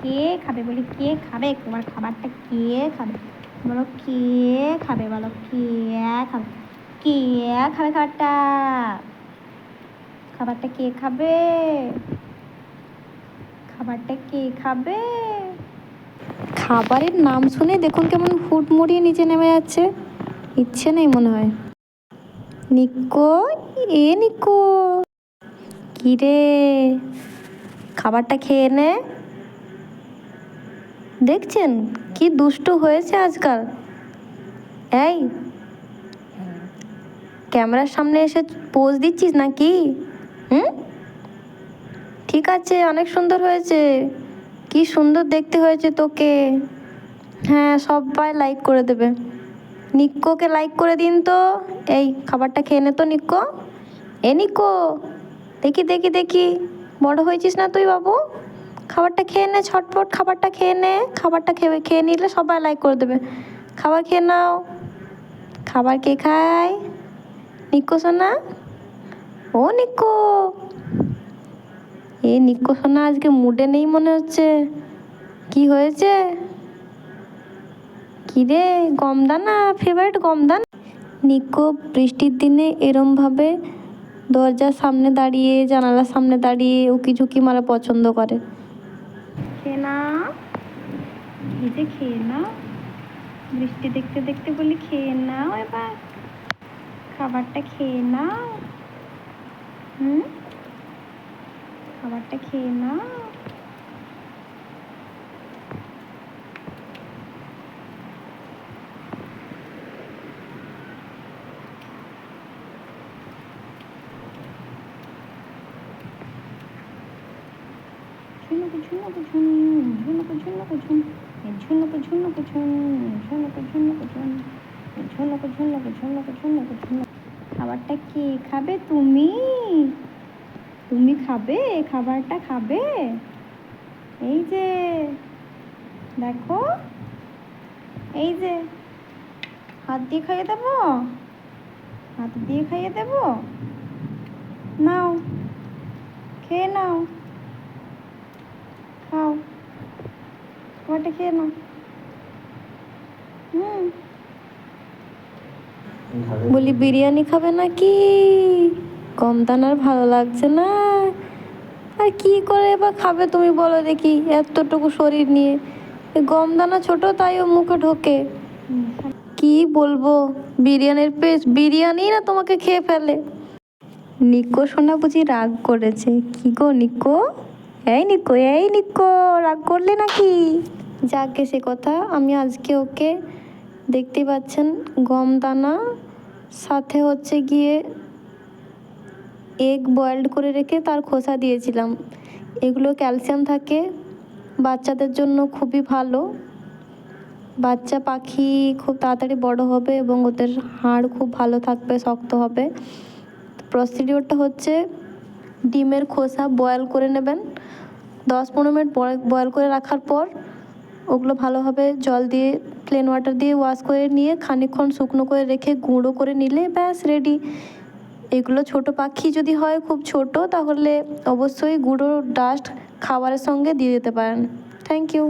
কে খাবে বলি, কে খাবে তোমার খাবারটা, কে খাবে বলো, কে খাবে বলো, কে খাবে, কে খাবে খাবারটা, খাবারটা কে খাবে, খাবারটা কে খাবে? খাবারের নাম শুনে দেখুন কেমন হুটমুড়িয়ে নিচে নেমে যাচ্ছে, ইচ্ছে নেই মনে হয়। নিক্কো, এ নিক্কো, কি রে, খাবারটা খেয়ে নে। দেখছেন কি দুষ্ট হয়েছে আজকাল। এই ক্যামেরার সামনে এসে পোজ দিচ্ছিস নাকি? হুম, ঠিক আছে, অনেক সুন্দর হয়েছে, কি সুন্দর দেখতে হয়েছে তোকে। হ্যাঁ, সবাই লাইক করে দেবে। নিক্কোকে লাইক করে দিন তো। এই খাবারটা খেয়ে নে তো নিক্কো। এ নিক্কো, দেখি দেখি দেখি, বড় হয়েছিস না তুই বাবু? খাবারটা খেয়ে নে, ছটপট খাবারটা খেয়ে নে। খাবারটা খেয়ে নিলে সবাই লাইক করে দেবে। খাবার খেয়ে নাও। খাবার কে খায়? নিক্কো সোনা, ও নিক্কো। এ নিক্কো সোনা আজকে মুডে নেই মনে হচ্ছে, কি হয়েছে? কি রে, গমদানা, ফেভারিট গমদানা? নিক্কো বৃষ্টির দিনে এরমভাবে দরজার সামনে দাঁড়িয়ে, জানালার সামনে দাঁড়িয়ে উকি ঝুঁকি মারা পছন্দ করে। খেয়ে না, এই যে খেয়ে না, বৃষ্টি দেখতে দেখতে বলি খেয়ে নাও এবার, খাবারটা খেয়ে নাও। হুম, খাবারটা খেয়ে নাও। ঝুনুকু ঝুনুকু ঝুন, ঝুনুকু ঝুনুকু ঝুন, ঝুনুকু ঝুনুকু ঝুন, ঝুনুকু ঝুনুকু ঝুন, ঝুনুকু ঝুনুকু ঝুনুকু ঝুনুকু ঝুনুকু। খাবারটা কে খাবে? তুমি, তুমি খাবে খাবারটা, খাবে? এই যে দেখো, এই যে হাত দিয়ে খাইয়ে দেবো, হাত দিয়ে খাইয়ে দেবো। নাও, খেয়ে নাও, খাও, খাবারটা খেয়ে নাও। হুম, বলি বিরিয়ানি খাবে নাকি? গমদানার ভালো লাগছে না? আর কি করে এবার খাবে তুমি বলো দেখি, এতটুকু শরীর নিয়ে। গমদানা ছোট, তাই ও মুখে ঢোকে। কি বলবো, বিরিয়ানির পেস্ট, বিরিয়ানি না তোমাকে খেয়ে ফেলে। নিক্কো সোনা বুঝি রাগ করেছে। কি গো নিক্কো, এই নিক্কো, এই নিক্কো, রাগ করলে নাকি? যাকে সে কথা, আমি আজকে ওকে দেখতে পাচ্ছেন গম দানা সাথে হচ্ছে গিয়ে এগ বয়েলড করে রেখে তার খোসা দিয়েছিলাম। এগুলো ক্যালসিয়াম থাকে, বাচ্চাদের জন্য খুবই ভালো। বাচ্চা পাখি খুব তাড়াতাড়ি বড় হবে এবং ওদের হাড় খুব ভালো থাকবে, শক্ত হবে। প্রসিডিওরটা হচ্ছে ডিমের খোসা বয়েল করে নেবেন, 10-15 মিনিট বয়েল করে রাখার পর ওগুলো ভালোভাবে জল দিয়ে, প্লেন ওয়াটার দিয়ে ওয়াশ করে নিয়ে খানিকক্ষণ শুকনো করে রেখে গুঁড়ো করে নিলে ব্যাস রেডি। এগুলো ছোট পাখি যদি হয়, খুব ছোট, তাহলে অবশ্যই গুঁড়ো ডাস্ট খাবারের সঙ্গে দিয়ে দিতে পারেন। Thank you.